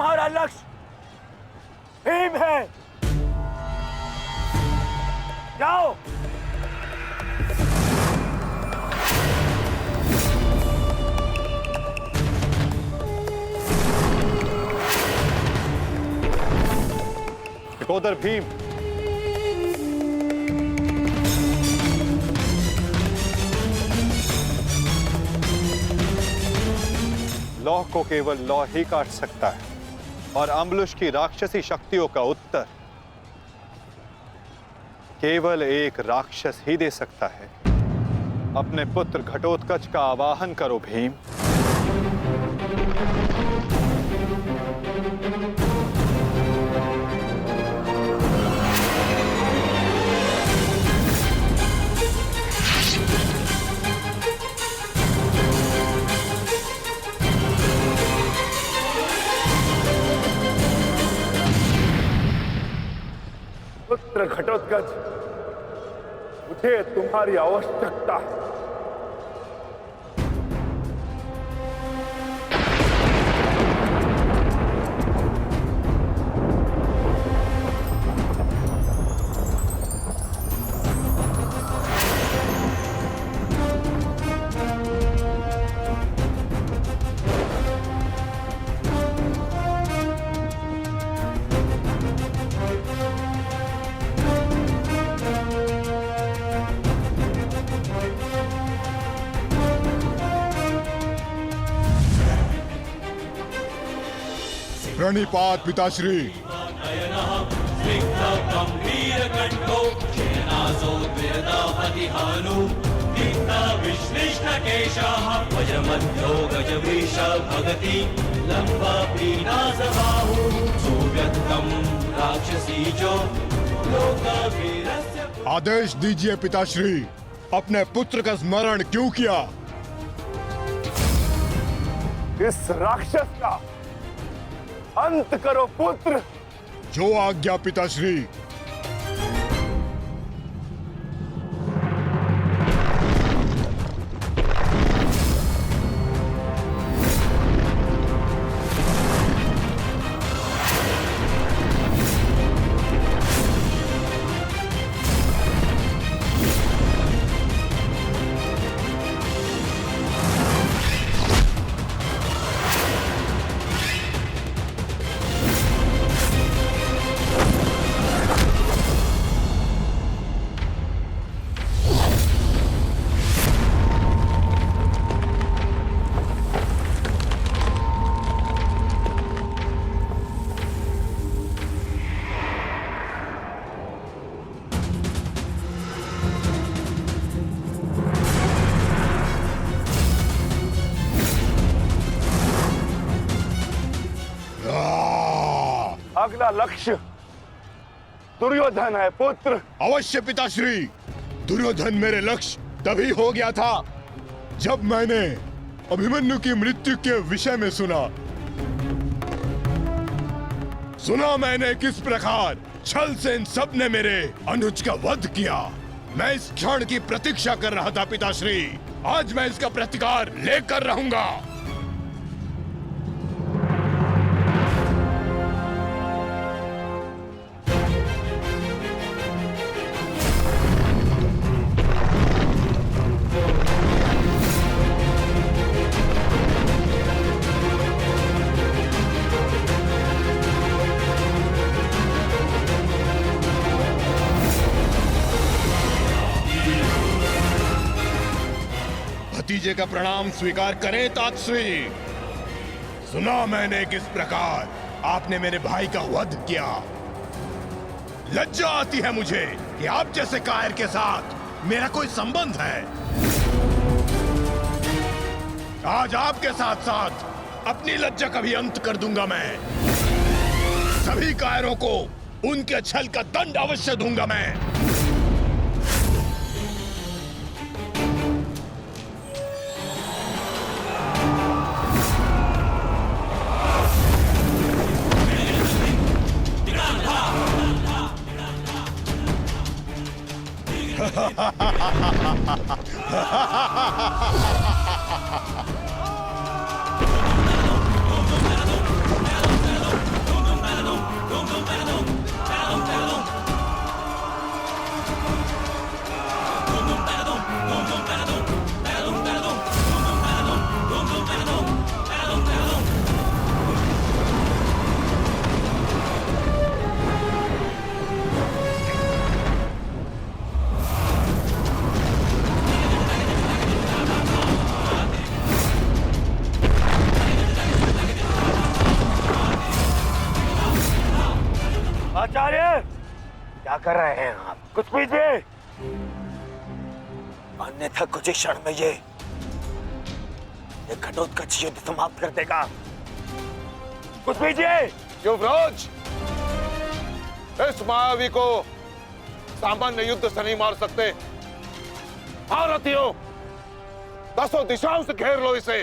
तुम्हारा लक्ष्य भीम है। जाओ। टिकोदर भीम, लौह को केवल लौह ही काट सकता है और अम्बुलिश की राक्षसी शक्तियों का उत्तर केवल एक राक्षस ही दे सकता है। अपने पुत्र घटोत्कच का आवाहन करो भीम। पुत्र घटोत्कच, मुझे तुम्हारी आवश्यकता है। प्रणिपात पिताश्री। आदेश दीजिए पिताश्री, अपने पुत्र का स्मरण क्यों किया? इस राक्षस का अंत करो पुत्र। जो आज्ञा पिताश्री। अगला लक्ष्य दुर्योधन है पुत्र। अवश्य पिताश्री, दुर्योधन मेरे लक्ष्य तभी हो गया था जब मैंने अभिमन्यु की मृत्यु के विषय में सुना मैंने किस प्रकार छल से इन सब ने मेरे अनुज का वध किया। मैं इस क्षण की प्रतीक्षा कर रहा था पिताश्री। आज मैं इसका प्रतिकार लेकर रहूंगा। भतीजे का प्रणाम स्वीकार करें तातश्री। सुना मैंने किस प्रकार आपने मेरे भाई का वध किया। लज्जा आती है मुझे कि आप जैसे कायर के साथ मेरा कोई संबंध है। आज आपके साथ साथ अपनी लज्जा का भी अंत कर दूंगा मैं। सभी कायरों को उनके छल का दंड अवश्य दूंगा मैं। कर रहे हैं आप? कुछ कीजिए, अन्यथा कुछ ही क्षण में ये घटोत्कच युद्ध समाप्त कर देगा। कुछ कीजिए। युवराज, इस मायावी को सामान्य युद्ध से नहीं मार सकते। भारतीयों, 10 दिशाओं से घेर लो इसे।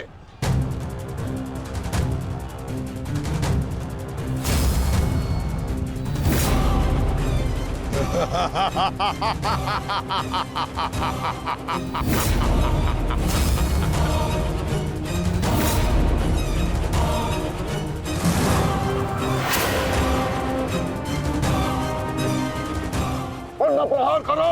पुनः प्रहार करो।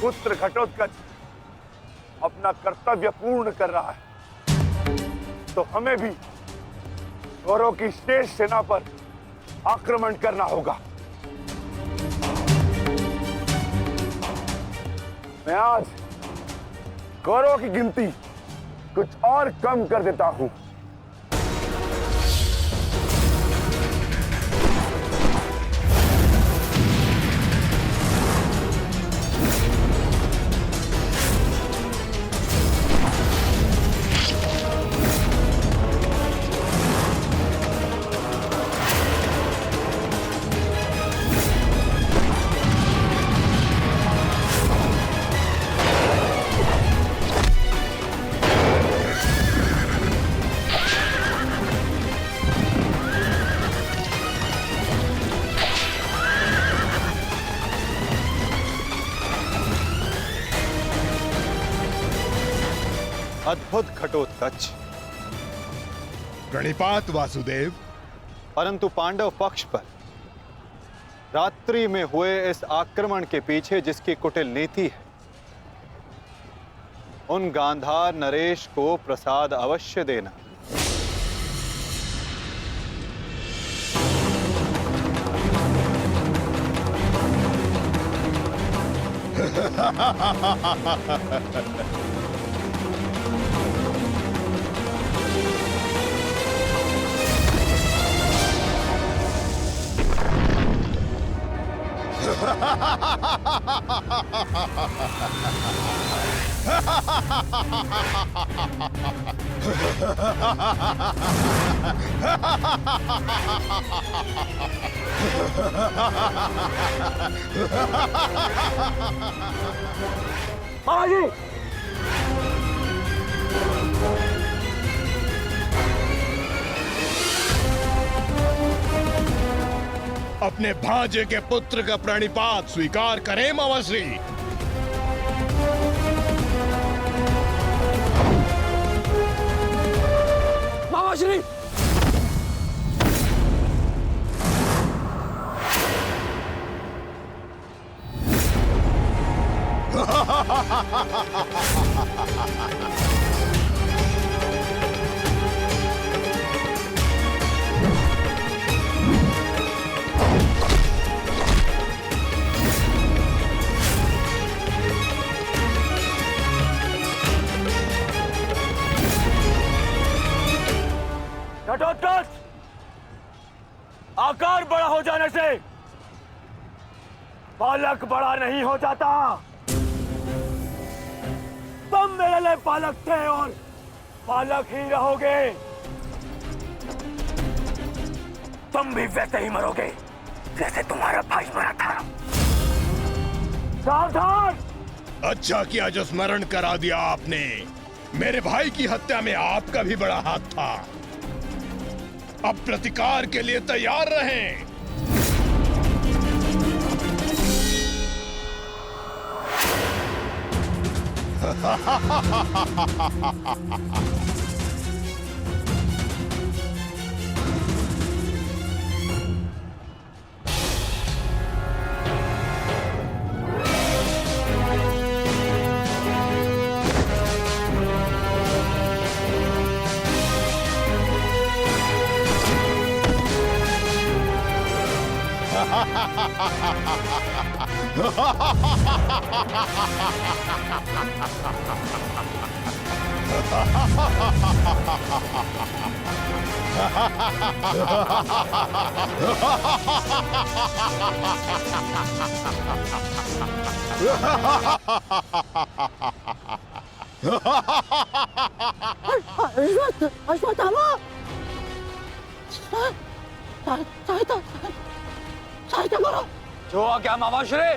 पुत्र घटोत्कच अपना कर्तव्य पूर्ण कर रहा है, तो हमें भी कौरवों की शेष सेना पर आक्रमण करना होगा। मैं आज कौरवों की गिनती कुछ और कम कर देता हूं। अद्भुत घटोत्कच, प्रणिपात वासुदेव। परंतु पांडव पक्ष पर रात्रि में हुए इस आक्रमण के पीछे जिसकी कुटिल नीति है, उन गांधार नरेश को प्रसाद अवश्य देना। मामाजी, अपने भांजे के पुत्र का प्रणिपात स्वीकार करें मामाश्री। मामाश्री, घटोत्कच, आकार बड़ा हो जाने से बालक बड़ा नहीं हो जाता। तुम मेरे लिए बालक थे और बालक ही रहोगे। तुम भी वैसे ही मरोगे जैसे तुम्हारा भाई मरा था। सावधान! अच्छा किया जो स्मरण करा दिया आपने। मेरे भाई की हत्या में आपका भी बड़ा हाथ था। अब प्रतिकार के लिए तैयार रहें। अश्वत्थामा सहायता सहायता करो। जो आज्ञा मामाश्री।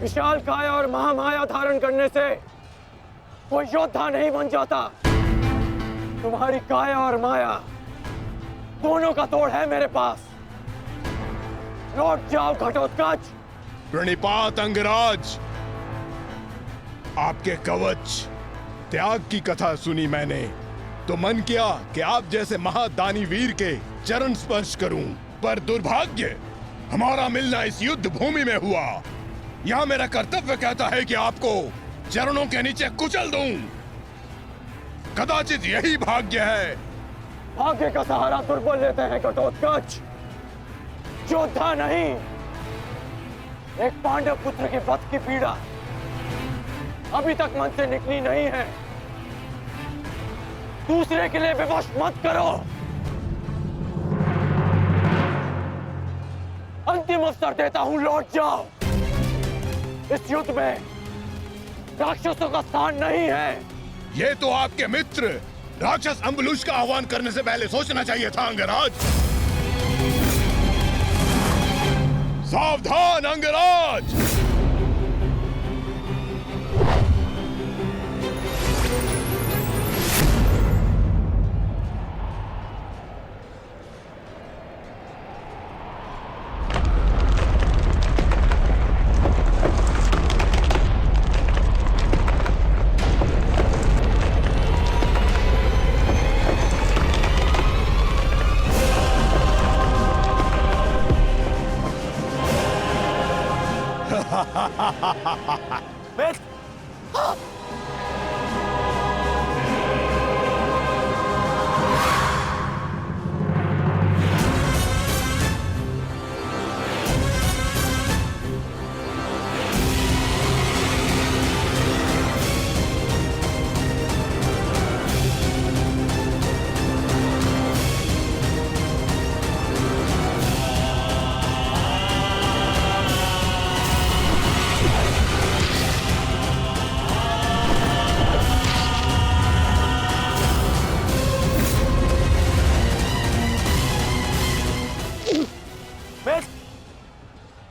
विशाल काया और महामाया धारण करने से कोई योद्धा नहीं बन जाता। तुम्हारी काया और माया दोनों का तोड़ है मेरे पास। लौट जाओ घटोत्कच। प्रणिपात अंगराज, आपके कवच त्याग की कथा सुनी मैंने तो मन किया कि आप जैसे महादानी वीर के चरण स्पर्श करूं, पर दुर्भाग्य हमारा मिलना इस युद्ध भूमि में हुआ। यह मेरा कर्तव्य कहता है कि आपको चरणों के नीचे कुचल दूं। कदाचित यही भाग्य है। भाग्य का सहारा दुर्बल लेते हैं घटोत्कच, योद्धा नहीं। एक पांडव पुत्र के वध की पीड़ा अभी तक मन से निकली नहीं है। दूसरे के लिए विवश मत करो। अंतिम अवसर देता हूं, लौट जाओ। इस युद्ध में राक्षसों का स्थान नहीं है। ये तो आपके मित्र राक्षस अम्बलुष का आह्वान करने से पहले सोचना चाहिए था अंगराज। सावधान अंगराज।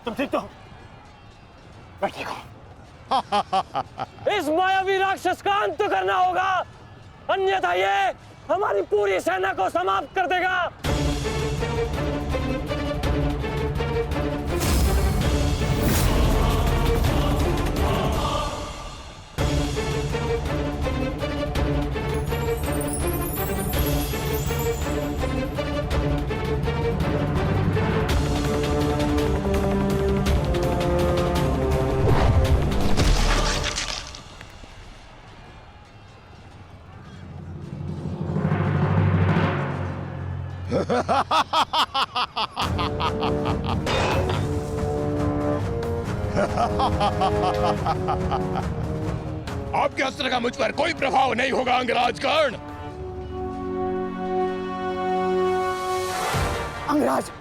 तुम ठीक तो? मैं ठीक हूं। इस मायावी राक्षस का अंत करना होगा, अन्यथा ये हमारी पूरी सेना को समाप्त कर देगा। आपके अस्त्र का मुझ पर कोई प्रभाव नहीं होगा अंगराज कर्ण। अंगराज,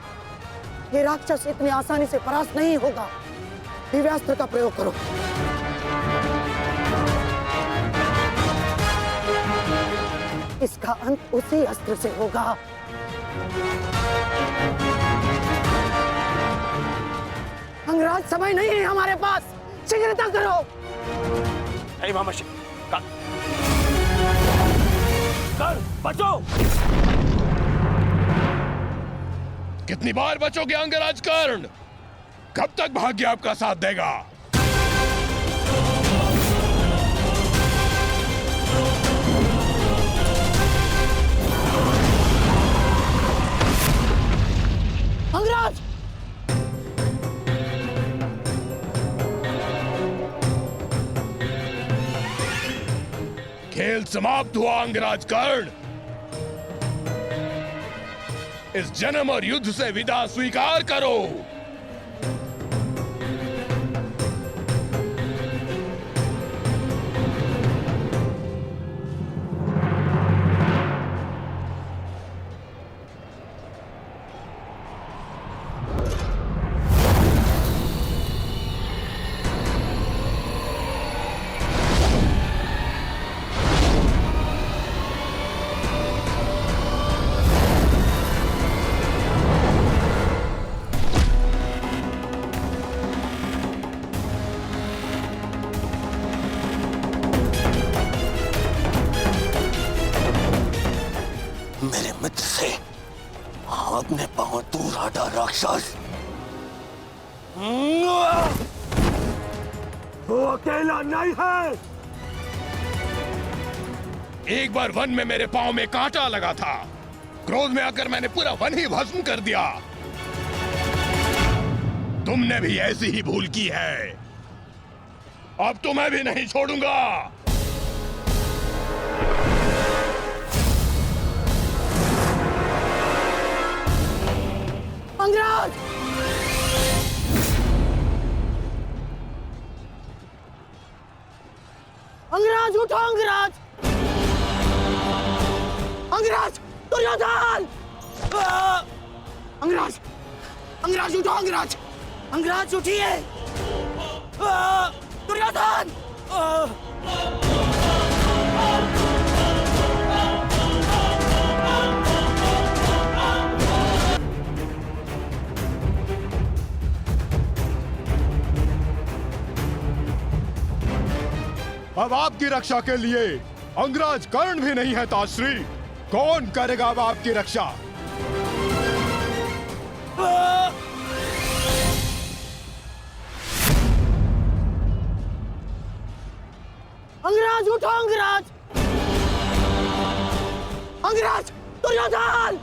ये राक्षस इतनी आसानी से परास्त नहीं होगा। दिव्यास्त्र का प्रयोग करो। इसका अंत उसी अस्त्र से होगा। अंगराज, समय नहीं है हमारे पास, शीघ्रता करो। कर बचो। कितनी बार बचोगे अंगराज कर्ण? कब तक भाग्य आपका साथ देगा? अंगराज, खेल समाप्त हुआ अंगराज कर्ण। इस जन्म और युद्ध से विदा स्वीकार करो। मेरे मित्र से अपने पांव दूर हटा राक्षस। वो अकेला नहीं है। एक बार वन में मेरे पांव में कांटा लगा था। क्रोध में आकर मैंने पूरा वन ही भस्म कर दिया। तुमने भी ऐसी ही भूल की है। अब तो मैं भी नहीं छोड़ूंगा। अंगराज, अंगराज उठो। अंगराज, अंगराज, दुर्योधन। अंगराज, अंगराज उठो। अंगराज, अंगराज उठिए। दुर्योधन। अब आपकी रक्षा के लिए अंगराज कर्ण भी नहीं है ताश्री। कौन करेगा अब आपकी रक्षा? अंगराज उठो। अंगराज, अंगराज, दुर्योधन।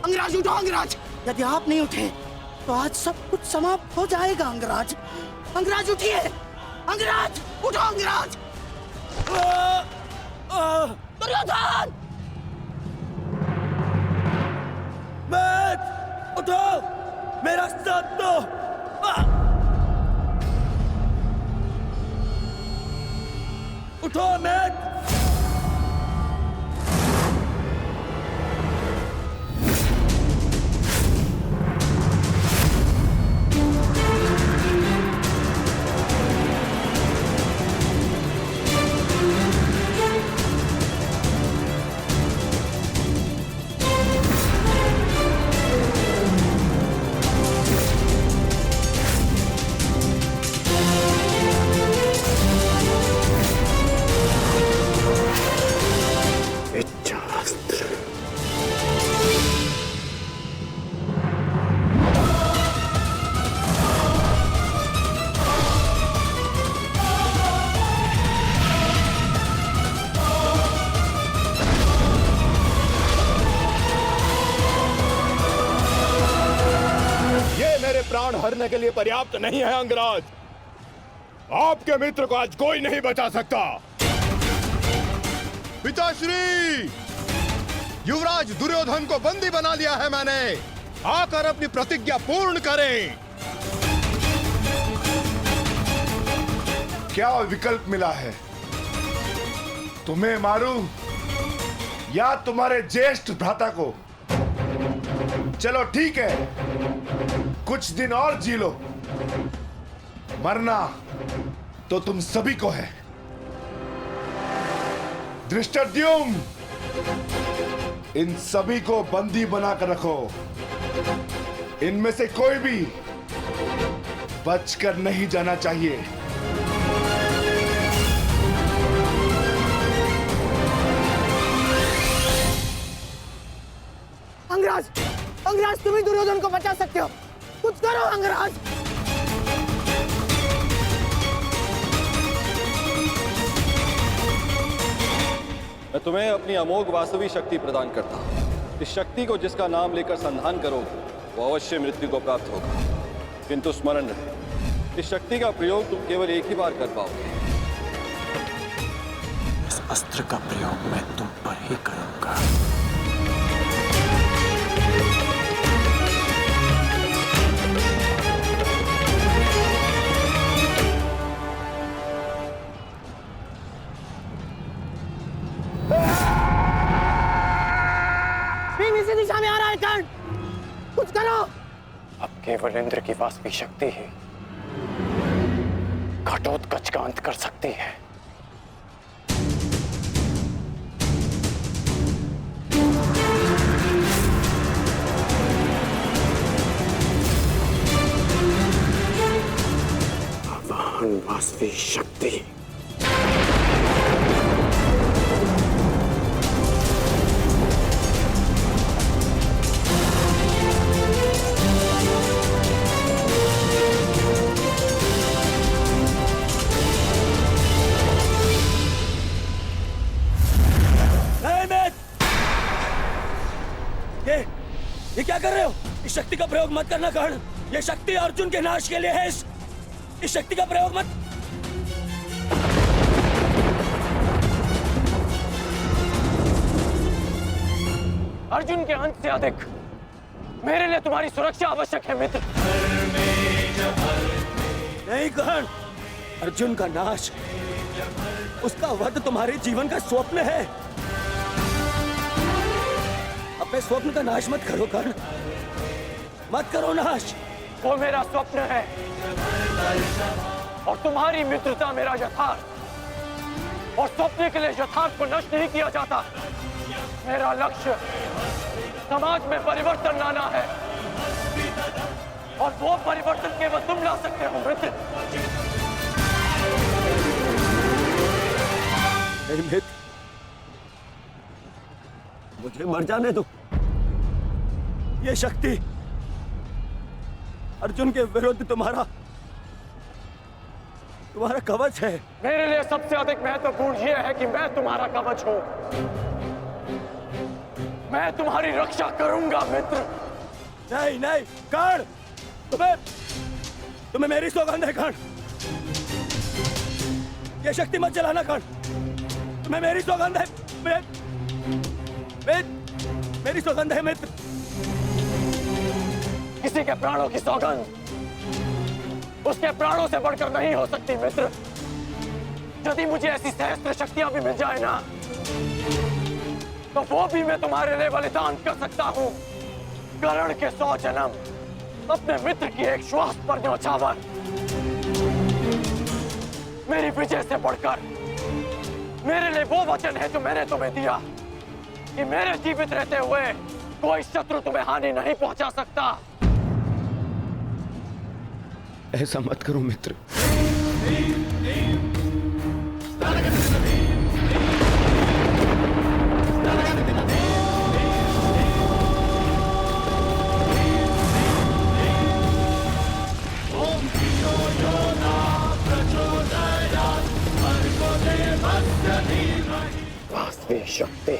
अंगराज उठो। अंगराज, यदि आप नहीं उठे तो आज सब कुछ समाप्त हो जाएगा। अंगराज, अंगराज उठिए। अंगराज उठो। अंगराज। दुर्योधन, उठो, मेरा साथ दो। उठो मैट। प्राण हरने के लिए पर्याप्त नहीं है अंगराज। आपके मित्र को आज कोई नहीं बचा सकता। पिताश्री, युवराज दुर्योधन को बंदी बना लिया है मैंने। आकर अपनी प्रतिज्ञा पूर्ण करें। क्या विकल्प मिला है? तुम्हें मारूं या तुम्हारे ज्येष्ठ भ्राता को? चलो ठीक है, कुछ दिन और जी लो। मरना तो तुम सभी को है। धृष्टद्युम्न, इन सभी को बंदी बनाकर रखो। इनमें से कोई भी बचकर नहीं जाना चाहिए। अंगराज, अंगराज तुम ही दुर्योधन को बचा सकते हो। कुछ करो अंगराज। मैं तुम्हें अपनी अमोघ वास्तविक शक्ति प्रदान करता हूँ। इस शक्ति को जिसका नाम लेकर संधान करोगे वो अवश्य मृत्यु को प्राप्त होगा, किंतु स्मरण रहे इस शक्ति का प्रयोग तुम केवल एक ही बार कर पाओगे। इस अस्त्र का प्रयोग मैं तुम पर ही करूंगा। भीम इसी दिशा में आ रहा है कर्ण, कुछ करो। अब केवल इंद्र की वास्तविक शक्ति ही घटोत्कच का अंत कर सकती है। आवाहन वास्तविक शक्ति। ये क्या कर रहे हो? इस शक्ति का प्रयोग मत करना कर्ण। ये शक्ति अर्जुन के नाश के लिए है। इस शक्ति का प्रयोग मत। अर्जुन के अंत से अधिक मेरे लिए तुम्हारी सुरक्षा आवश्यक है मित्र। नहीं कर्ण, अर्जुन का नाश, उसका वध तुम्हारे जीवन का स्वप्न है। अपने स्वप्न का नाश मत करो कर्ण, मत करो नाश। वो मेरा स्वप्न है और तुम्हारी मित्रता मेरा यथार्थ। और स्वप्न के लिए यथार्थ को नष्ट नहीं किया जाता। मेरा लक्ष्य समाज में परिवर्तन लाना है और वो परिवर्तन केवल तुम ला सकते हो मित्र। मित्र, मुझे मर जाने दो। ये शक्ति अर्जुन के विरुद्ध तुम्हारा कवच है। मेरे लिए सबसे अधिक महत्वपूर्ण यह है कि मैं तुम्हारा कवच हूं। मैं तुम्हारी रक्षा करूंगा मित्र। नहीं नहीं कर्ण, तुम्हें मेरी सौगंध है कर्ण। ये शक्ति मत चलाना कर्ण, तुम्हें मेरी सौगंध है। मेरी सौगंध है मित्र। किसी के प्राणों की सौगंध उसके प्राणों से बढ़कर नहीं हो सकती मित्र। यदि मुझे ऐसी सहस्त्र शक्तियां भी मिल जाए ना, तो वो भी मैं तुम्हारे लिए बलिदान कर सकता हूं। कर्ण के 100 जन्म अपने मित्र की एक श्वास पर न्यौछावर। मेरी विजय से बढ़कर मेरे लिए वो वचन है जो मैंने तुम्हें दिया कि मेरे जीवित रहते हुए कोई शत्रु तुम्हें हानि नहीं पहुंचा सकता। ऐसा मत करो मित्र। वास्तविक शक्ति।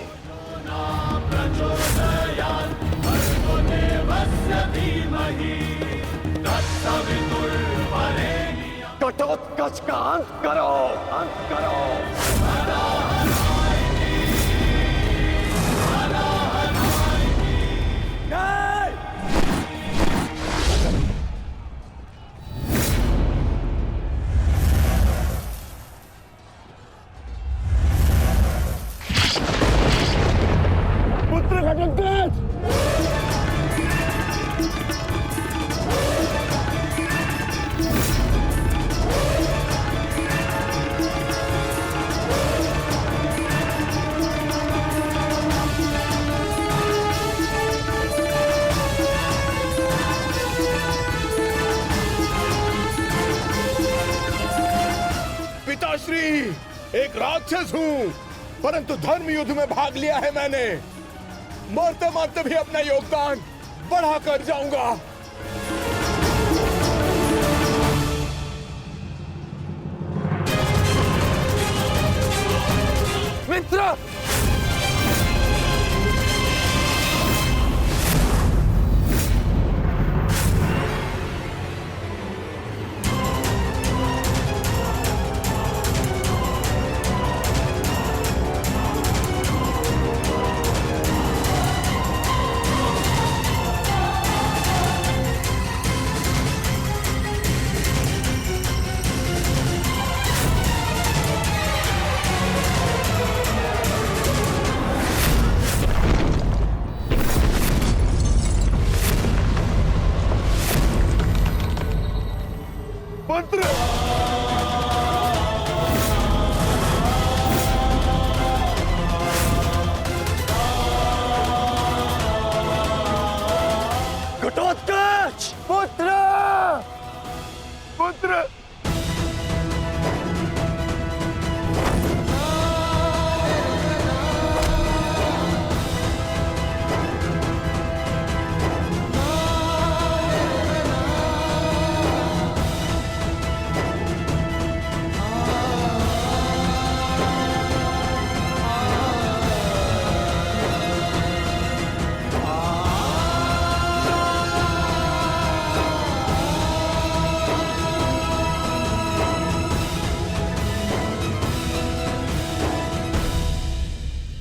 घटोत्कच का अंत करो, अंत करो। पिताश्री, एक राक्षस हूँ, परंतु धर्म युद्ध में भाग लिया है मैंने। मरते मरते भी अपना योगदान बढ़ा कर जाऊंगा। मित्र, पुत्र, घटोत्कच! पुत्र! पुत्र,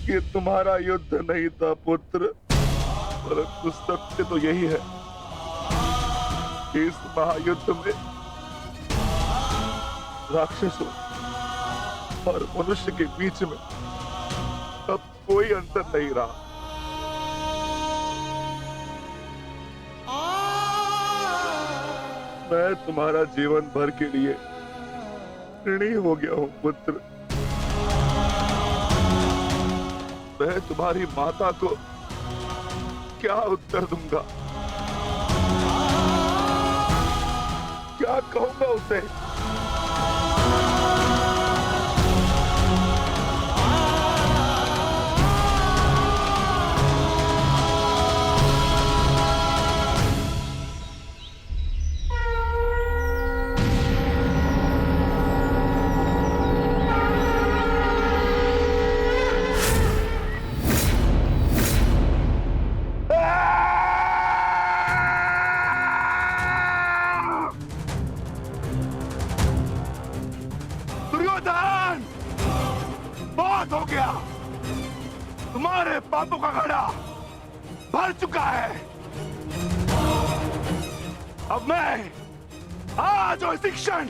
ये तुम्हारा युद्ध नहीं था पुत्र, परंतु सत्य तो यही है कि इस महायुद्ध में राक्षसों और मनुष्य के बीच में अब कोई अंतर नहीं रहा। मैं तुम्हारा जीवन भर के लिए ऋणी हो गया हूं पुत्र। मैं तुम्हारी माता को क्या उत्तर दूंगा, क्या कहूंगा उसे? दुर्योधन, बहुत हो गया। तुम्हारे पापों का घड़ा भर चुका है। अब मैं आज और इसी क्षण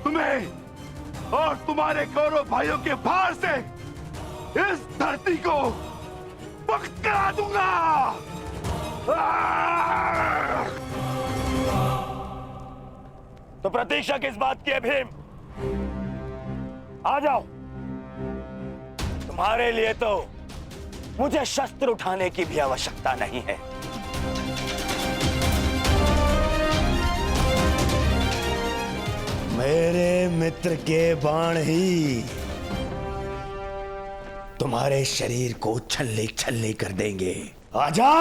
तुम्हें और तुम्हारे कौरव भाइयों के भार से इस धरती को मुक्त करा दूंगा। तो प्रतीक्षा किस बात की है भीम? आ जाओ। तुम्हारे लिए तो मुझे शस्त्र उठाने की भी आवश्यकता नहीं है। मेरे मित्र के बाण ही तुम्हारे शरीर को छल्ले छल्ले कर देंगे। आजा।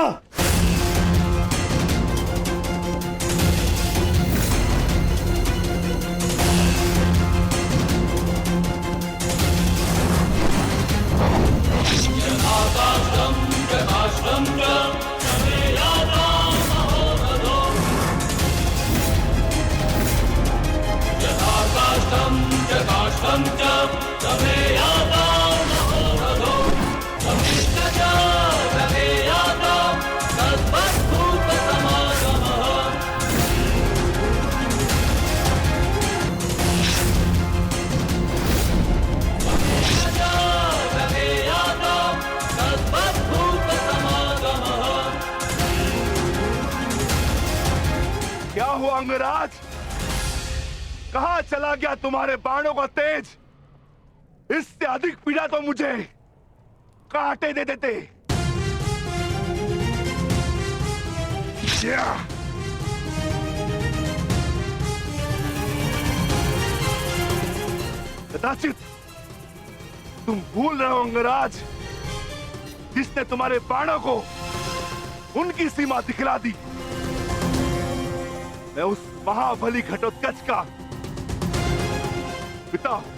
क्या हुआ अंगराज? कहां चला गया तुम्हारे बाणों का तेज? इससे अधिक पीड़ा तो मुझे कांटे दे देते। कदाचित तुम भूल रहे हो अंगराज, जिसने तुम्हारे बाणों को उनकी सीमा दिखला दी। मैं उस महाबली घटोत्कच का पिता हूं।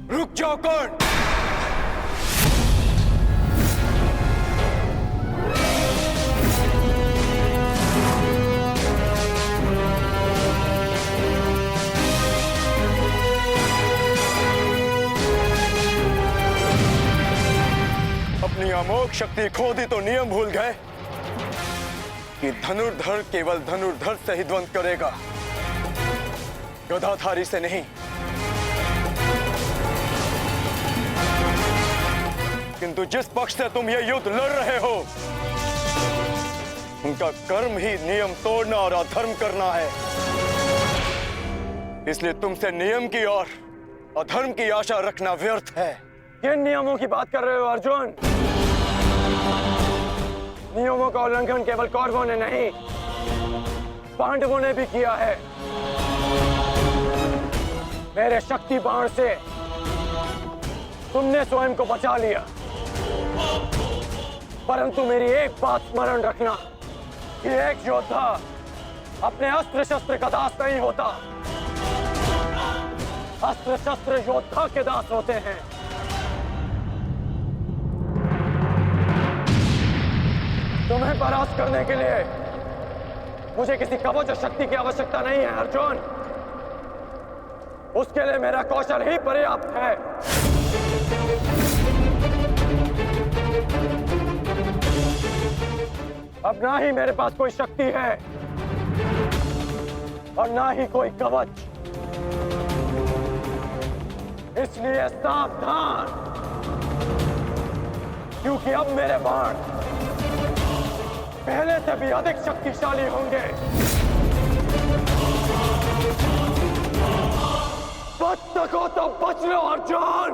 रुक जाओ कौन? अपनी अमोघ शक्ति खो दी तो नियम भूल गए कि धनुर्धर केवल धनुर्धर से ही द्वंद करेगा, गदाधारी से नहीं। किंतु जिस पक्ष से तुम ये युद्ध लड़ रहे हो, उनका कर्म ही नियम तोड़ना और अधर्म करना है। इसलिए तुमसे नियम की और अधर्म की आशा रखना व्यर्थ है। किन नियमों की बात कर रहे हो अर्जुन? नियमों का उल्लंघन केवल कौरवों ने नहीं, पांडवों ने भी किया है। मेरे शक्ति बाण से तुमने स्वयं को बचा लिया, परंतु मेरी एक बात स्मरण रखना कि एक योद्धा अपने अस्त्र शस्त्र का दास नहीं होता, अस्त्र शस्त्र योद्धा के दास होते हैं। तुम्हें परास्त करने के लिए मुझे किसी कवच और शक्ति की आवश्यकता नहीं है अर्जुन, उसके लिए मेरा कौशल ही पर्याप्त है। अब ना ही मेरे पास कोई शक्ति है और ना ही कोई कवच, इसलिए सावधान, क्योंकि अब मेरे बाण पहले से भी अधिक शक्तिशाली होंगे। बच सको तो बच लो अर्जुन।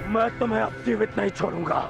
मैं तुम्हें अब जीवित नहीं छोड़ूंगा।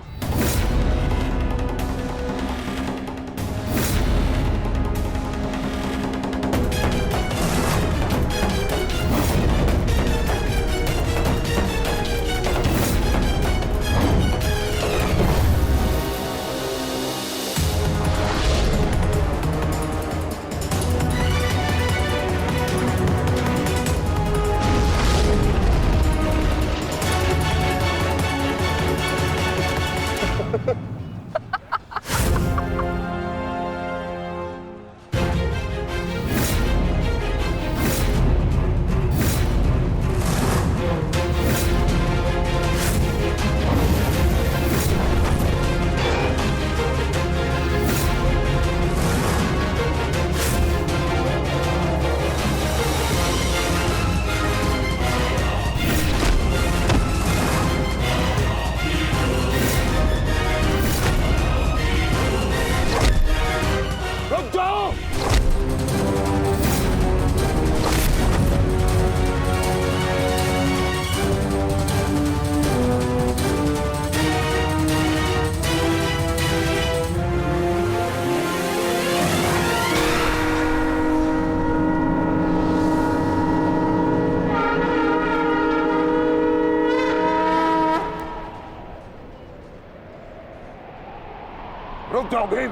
रुक जाओ भीम।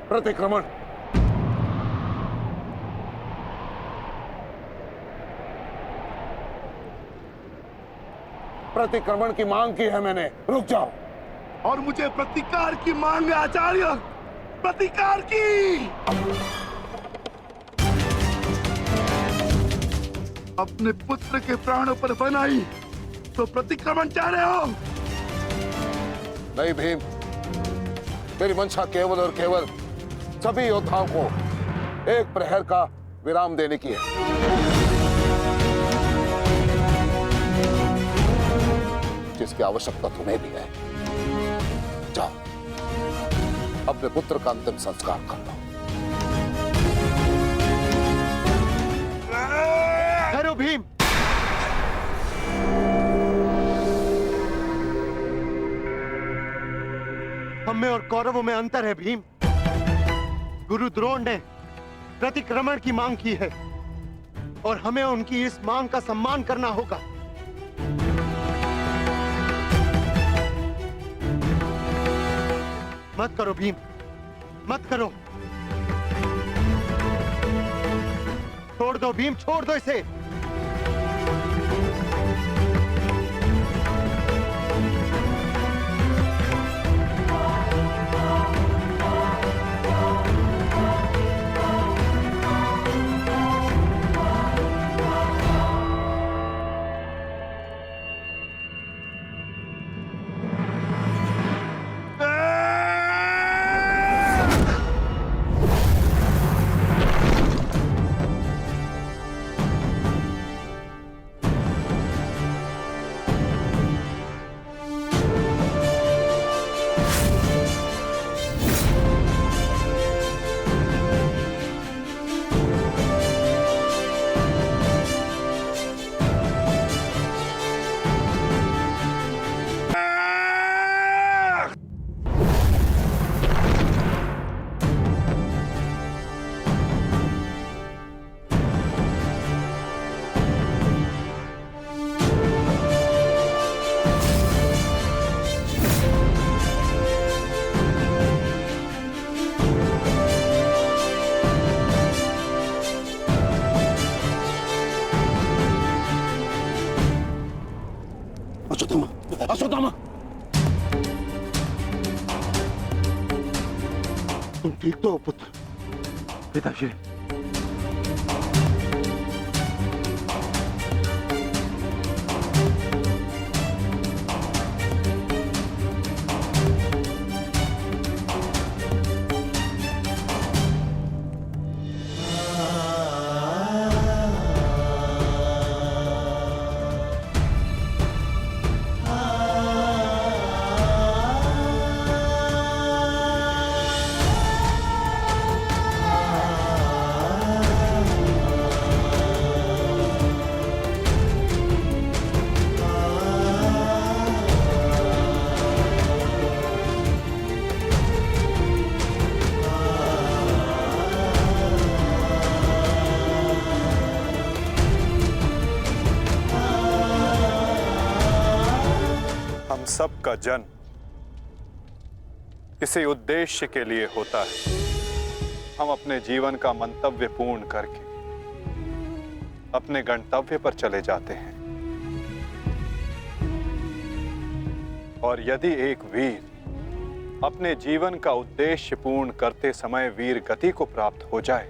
प्रतिक्रमण। प्रतिक्रमण की मांग की है मैंने, रुक जाओ। और मुझे प्रतिकार की मांग है आचार्य, प्रतिकार की। अपने पुत्र के प्राणों पर बनाई तो प्रतिक्रमण चाह रहे हो? नहीं भीम, मेरी मंशा केवल और केवल सभी योद्धाओं को एक प्रहर का विराम देने की है। जिसकी आवश्यकता तुम्हें भी है। जाओ, अपने पुत्र का अंतिम संस्कार कर लो। करो भीम। हम में और कौरवों में अंतर है भीम। गुरु द्रोण ने प्रतिक्रमण की मांग की है और हमें उनकी इस मांग का सम्मान करना होगा। मत करो भीम, मत करो। छोड़ दो भीम, छोड़ दो इसे। अश्वत्थामा, तुम ठीक तो हो पुत्र? पिताश्री, सबका जन्म किसी उद्देश्य के लिए होता है। हम अपने जीवन का मंतव्य पूर्ण करके अपने गंतव्य पर चले जाते हैं। और यदि एक वीर अपने जीवन का उद्देश्य पूर्ण करते समय वीर गति को प्राप्त हो जाए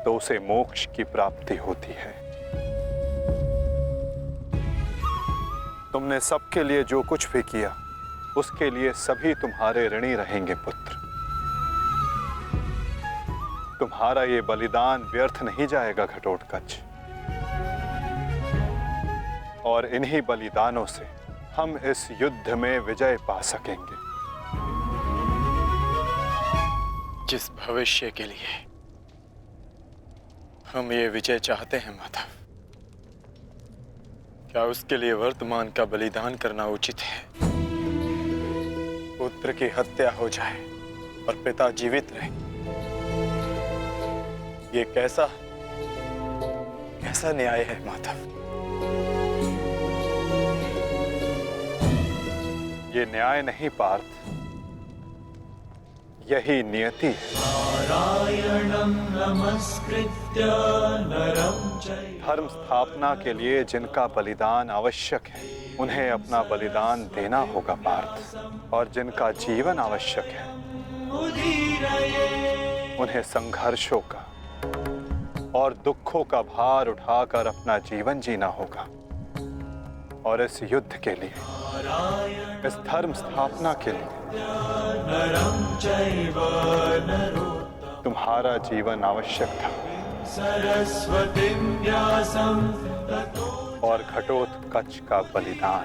तो उसे मोक्ष की प्राप्ति होती है। तुमने सबके लिए जो कुछ भी किया उसके लिए सभी तुम्हारे ऋणी रहेंगे पुत्र। तुम्हारा ये बलिदान व्यर्थ नहीं जाएगा घटोत्कच। और इन्हीं बलिदानों से हम इस युद्ध में विजय पा सकेंगे। जिस भविष्य के लिए हम ये विजय चाहते हैं माधव, क्या उसके लिए वर्तमान का बलिदान करना उचित है? पुत्र की हत्या हो जाए और पिता जीवित रहे, ये कैसा न्याय है माधव? ये न्याय नहीं पार्थ, यही नियति है। धर्म स्थापना के लिए जिनका बलिदान आवश्यक है उन्हें अपना बलिदान देना होगा पार्थ, और जिनका जीवन आवश्यक है उन्हें संघर्षों का और दुखों का भार उठाकर अपना जीवन जीना होगा। और इस युद्ध के लिए, इस धर्म स्थापना के लिए तुम्हारा जीवन आवश्यक था, और घटोत्कच का बलिदान।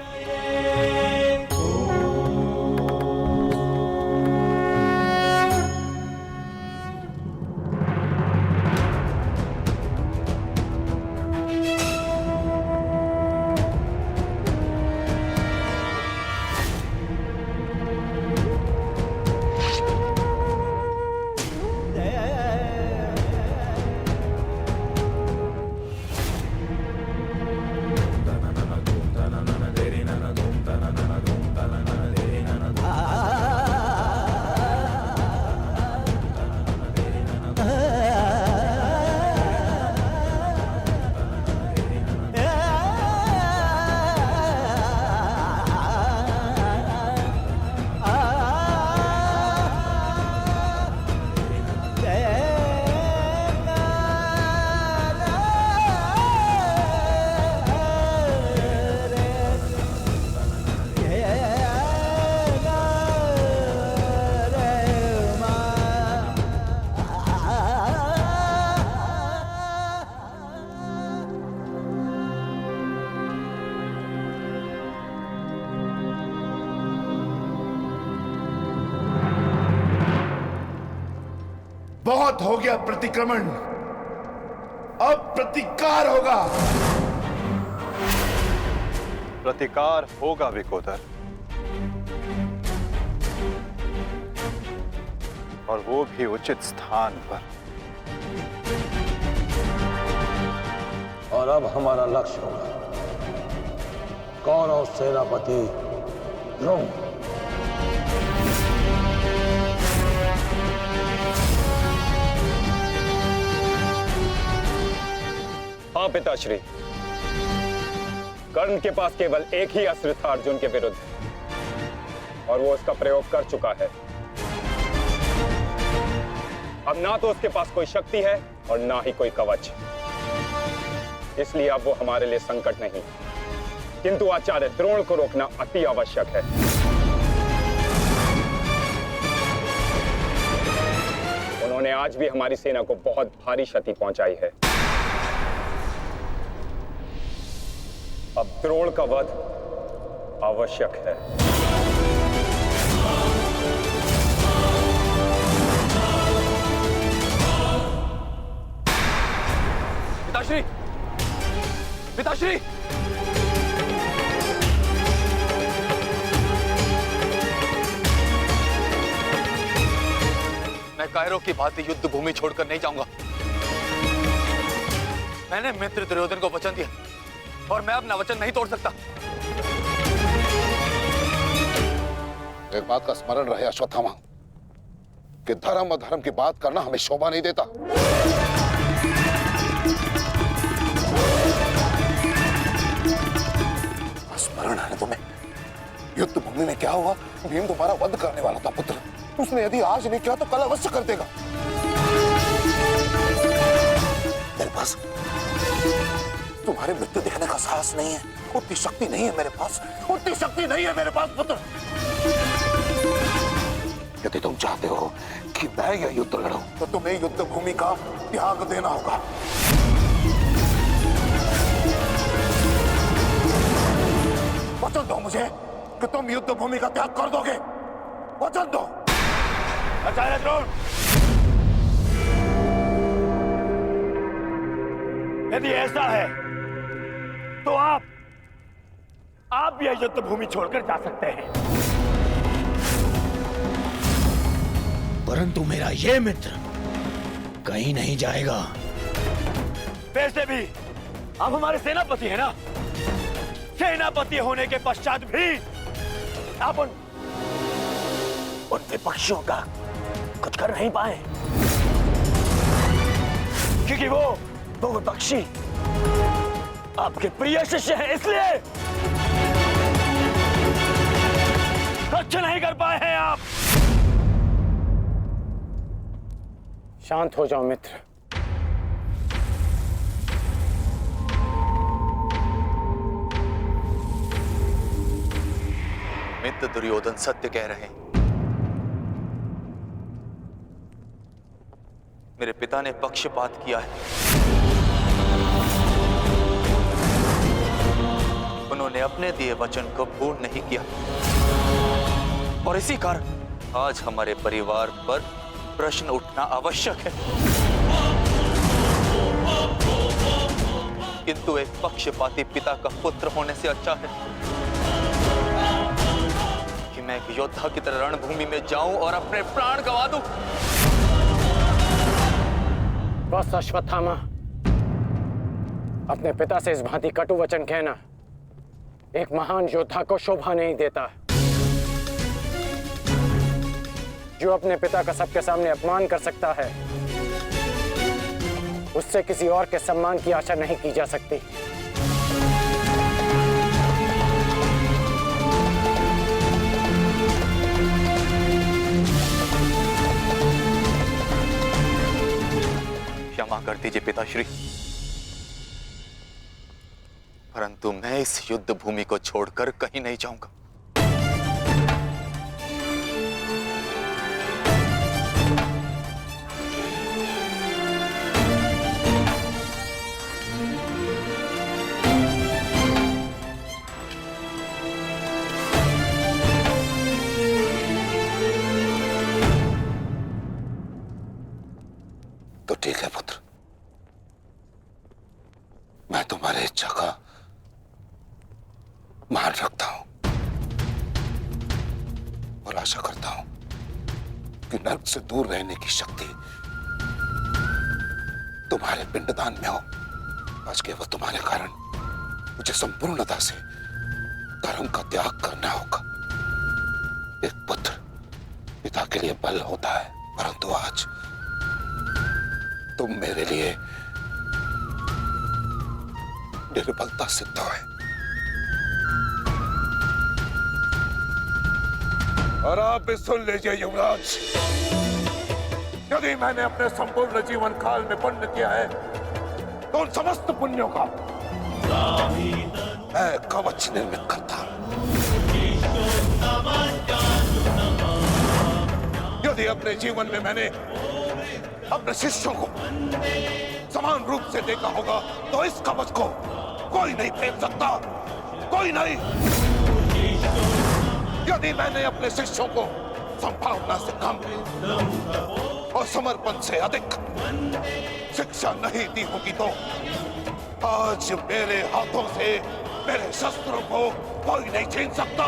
बहुत हो गया प्रतिक्रमण, अब प्रतिकार होगा। प्रतिकार होगा विकोदर, और वो भी उचित स्थान पर। और अब हमारा लक्ष्य होगा कौरव सेनापति द्रोण। हाँ पिताश्री, कर्ण के पास केवल एक ही अस्त्र था अर्जुन के विरुद्ध, और वो उसका प्रयोग कर चुका है। अब ना तो उसके पास कोई शक्ति है और ना ही कोई कवच, इसलिए अब वो हमारे लिए संकट नहीं, किंतु आचार्य द्रोण को रोकना अति आवश्यक है। उन्होंने आज भी हमारी सेना को बहुत भारी क्षति पहुंचाई है। अब द्रोण का वध आवश्यक है। पिताश्री, पिताश्री, मैं कायरों की भांति युद्ध भूमि छोड़कर नहीं जाऊंगा। मैंने मित्र दुर्योधन को वचन दिया और मैं अपना वचन नहीं तोड़ सकता। एक बात का स्मरण रहे अश्वत्थामा, कि धर्म और धर्म की बात करना हमें शोभा नहीं देता। स्मरण है तुम्हें युद्ध भूमि में क्या हुआ? भीम तुम्हारा वध करने वाला था पुत्र, उसने यदि आज नहीं किया तो कल अवश्य कर देगा। मेरे पास तुम्हारे मृत्यु देखने का साहस नहीं है, उतनी शक्ति नहीं है मेरे पास, उतनी शक्ति नहीं है मेरे पास पुत्र। यदि तुम चाहते हो कि मैं यह युद्ध लड़ूं, तो तुम्हें युद्ध भूमि का त्याग देना होगा। वचन दो मुझे कि तुम युद्ध भूमि का त्याग कर दोगे, वचन दो। आचार्य द्रोण, यदि ऐसा है तो आप यह युद्ध भूमि छोड़कर जा सकते हैं, परंतु मेरा ये मित्र कहीं नहीं जाएगा। वैसे भी आप हमारे सेनापति हैं ना? सेनापति होने के पश्चात भी आप उन विपक्षियों का कुछ कर नहीं पाए, क्योंकि वो विपक्षी आपके प्रिय शिष्य हैं, इसलिए कुछ नहीं कर पाए हैं आप। शांत हो जाओ मित्र। मित्र दुर्योधन सत्य कह रहे हैं। मेरे पिता ने पक्षपात किया है। उन्होंने अपने दिए वचन को पूर्ण नहीं किया और इसी कारण आज हमारे परिवार पर प्रश्न उठना आवश्यक है। किंतु एक पक्षपाती पिता का पुत्र होने से अच्छा है कि मैं एक योद्धा की तरह रणभूमि में जाऊं और अपने प्राण गंवा दूं। बस अश्वत्थामा, अपने पिता से इस भांति कटु वचन कहना एक महान योद्धा को शोभा नहीं देता। जो अपने पिता का सबके सामने अपमान कर सकता है, उससे किसी और के सम्मान की आशा नहीं की जा सकती। क्षमा कर दीजिए पिताश्री, परंतु मैं इस युद्ध भूमि को छोड़कर कहीं नहीं जाऊंगा। तो ठीक है पुत्र, मैं तुम्हारी इच्छा का मान रखता हूं और आशा करता हूं कि नर्क से दूर रहने की शक्ति तुम्हारे पिंडदान में हो। आज केवल तुम्हारे कारण मुझे संपूर्णता से धर्म का त्याग करना होगा। एक पुत्र पिता के लिए बल होता है, परंतु आज तुम मेरे लिए निर्बलता सिद्ध है। और आप भी सुन लीजिए युवराज, यदि मैंने अपने संपूर्ण जीवन काल में पुण्य किया है तो उन समस्त पुण्यों का मैं कवच निर्मित करता। यदि अपने जीवन में मैंने अपने शिष्यों को समान रूप से देखा होगा तो इस कवच को कोई नहीं फेंक सकता, कोई नहीं। यदि मैंने अपने शिष्यों को संभावना से कम और समर्पण से अधिक शिक्षा नहीं दी होगी तो आज मेरे हाथों से मेरे शस्त्रों को कोई नहीं छीन सकता।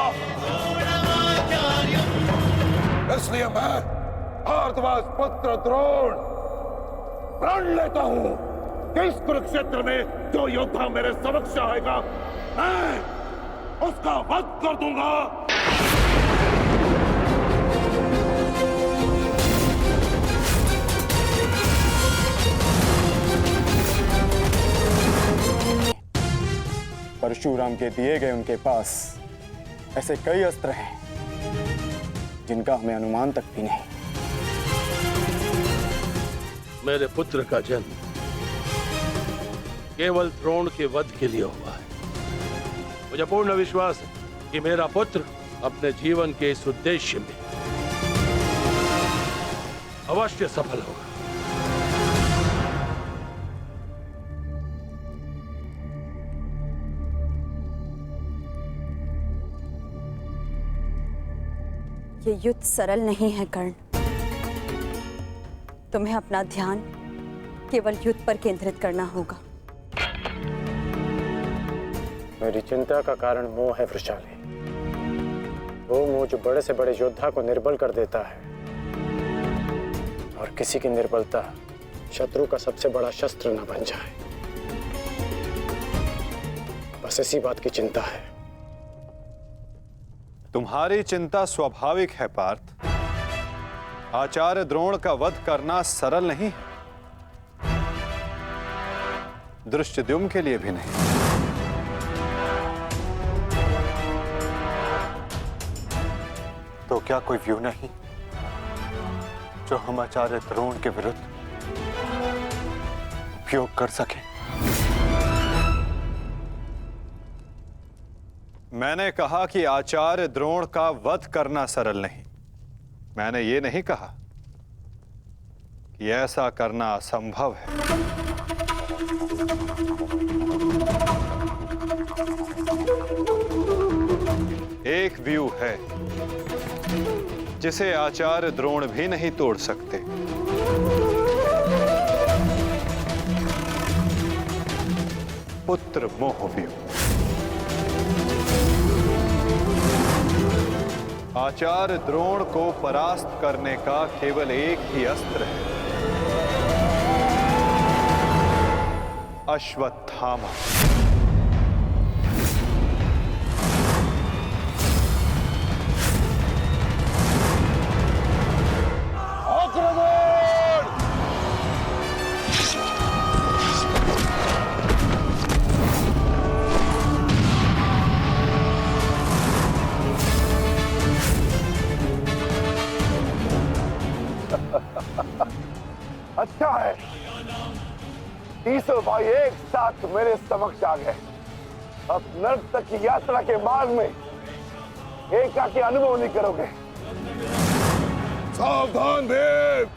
इसलिए मैं भारद्वाज पुत्र द्रोण प्रण लेता हूं कि इस कुरुक्षेत्र में जो योद्धा मेरे समक्ष आएगा मैं उसका वध कर दूंगा। परशुराम के दिए गए उनके पास ऐसे कई अस्त्र हैं जिनका हमें अनुमान तक भी नहीं। मेरे पुत्र का जन्म केवल द्रोण के वध के लिए हुआ है। मुझे पूर्ण विश्वास है कि मेरा पुत्र अपने जीवन के इस उद्देश्य में अवश्य सफल होगा। ये युद्ध सरल नहीं है कर्ण। तुम्हें अपना ध्यान केवल युद्ध पर केंद्रित करना होगा। मेरी चिंता का कारण मोह है वृषाली। वो मोह जो बड़े से बड़े योद्धा को निर्बल कर देता है और किसी की निर्बलता शत्रु का सबसे बड़ा शस्त्र न बन जाए। बस इसी बात की चिंता है। तुम्हारी चिंता स्वाभाविक है पार्थ। आचार्य द्रोण का वध करना सरल नहीं, दृष्टद्युम्न के लिए भी नहीं। तो क्या कोई व्यू नहीं जो हम आचार्य द्रोण के विरुद्ध उपयोग कर सके? मैंने कहा कि आचार्य द्रोण का वध करना सरल नहीं। मैंने ये नहीं कहा कि ऐसा करना असंभव है। एक व्यू है जिसे आचार्य द्रोण भी नहीं तोड़ सकते। पुत्र मोह व्यू। आचार्य द्रोण को परास्त करने का केवल एक ही अस्त्र है, अश्वत्थामा। अच्छा है, तीसों भाई एक साथ मेरे समक्ष आ गए। अब नर्क तक की यात्रा के बाद में एकाकी अनुभव नहीं करोगे। सावधान भीम!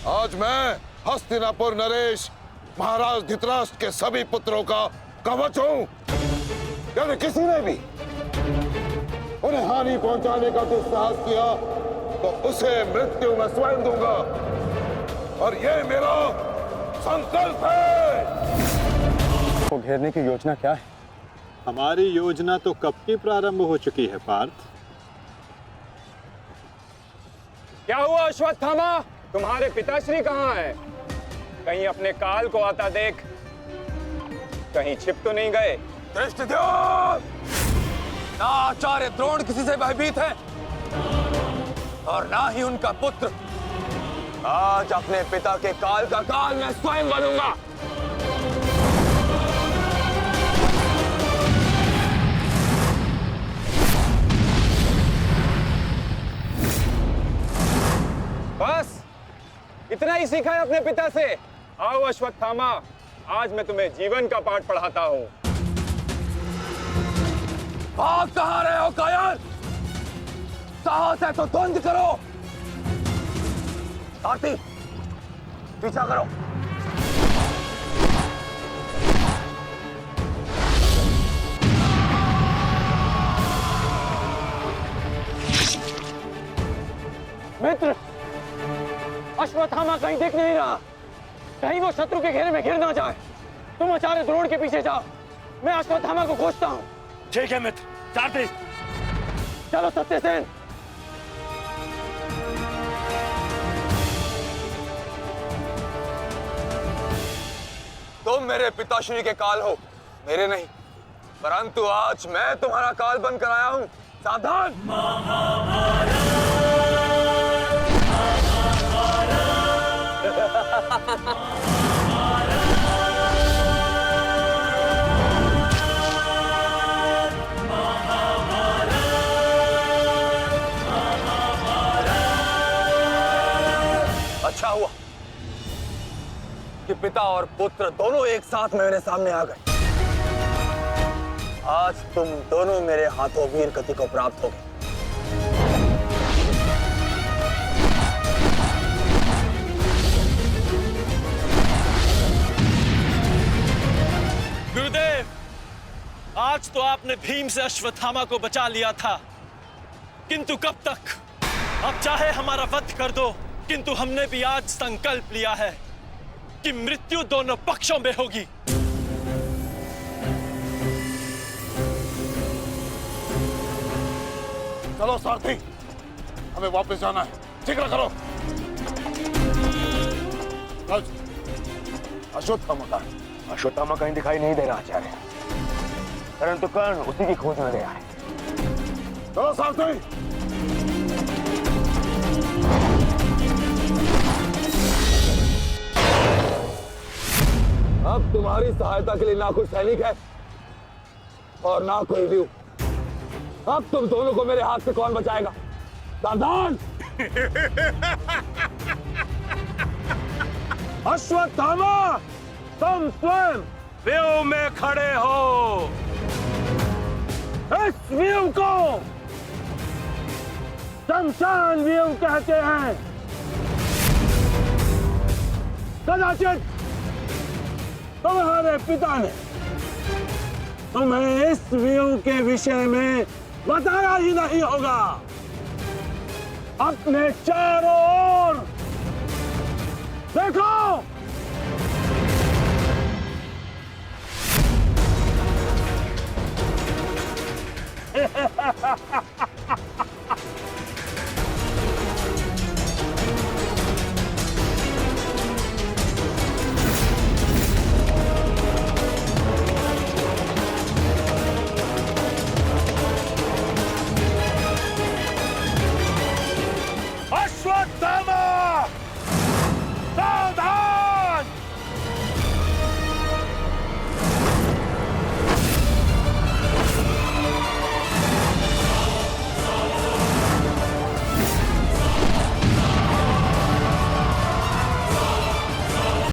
आज मैं हस्तिनापुर नरेश महाराज धृतराष्ट्र के सभी पुत्रों का कवच हूं। यदि किसी ने भी उन्हें हानि पहुंचाने का दुस्साहस किया तो उसे मृत्यु मैं स्वयं दूंगा, और ये मेरा संकल्प है। को घेरने की योजना क्या है? हमारी योजना तो कब की प्रारंभ हो चुकी है पार्थ। क्या हुआ अश्वत्थामा? तुम्हारे पिताश्री कहाँ हैं? कहीं अपने काल को आता देख, कहीं छिप तो नहीं गए? दृष्टद्युम्न! ना आचार्य द्रोण किसी से भयभीत है और ना ही उनका पुत्र। आज अपने पिता के काल का काल मैं स्वयं बनूंगा। बस इतना ही सीखा है अपने पिता से? आओ अश्वत्थामा, आज मैं तुम्हें जीवन का पाठ पढ़ाता हूँ। भाग कहाँ रहे हो कायर? साहस है तो द्वंद्व करो। सारथी, पीछा करो। मित्र, अश्वत्थामा कहीं दिख नहीं रहा। कहीं वो शत्रु के घेरे में गिर ना जाए। तुम आचार्य द्रोण के पीछे जाओ, मैं अश्वत्थामा को खोजता हूँ। ठीक है मित्र। सारथी, चलो सत्यसेन। तुम मेरे पिताश्री के काल हो, मेरे नहीं। परंतु आज मैं तुम्हारा काल बनकर आया हूं। सावधान! अच्छा हुआ कि पिता और पुत्र दोनों एक साथ मेरे सामने आ गए। आज तुम दोनों मेरे हाथों वीर गति को प्राप्त होगे। गुरुदेव, आज तो आपने भीम से अश्वत्थामा को बचा लिया था, किंतु कब तक? अब चाहे हमारा वध कर दो, किंतु हमने भी आज संकल्प लिया है कि मृत्यु दोनों पक्षों में होगी। चलो सारथी, हमें वापस जाना है। जिक्र करो। अश्वत्थामा का अश्वत्थामा कहीं दिखाई नहीं दे रहा आचार्य, परंतु कर्ण उसी की खोज में गया है। चलो सारथी। अब तुम्हारी सहायता के लिए ना कोई सैनिक है और ना कोई व्यू। अब तुम दोनों को मेरे हाथ से कौन बचाएगा? सावधान! अश्वत्थामा, तुम स्वयं व्यू में खड़े हो। इस व्यू को शमशान व्यू कहते हैं। कदाचित तुम्हारे पिता ने तुम्हें इस व्यू के विषय में बताया ही नहीं होगा। अपने चारों ओर देखो।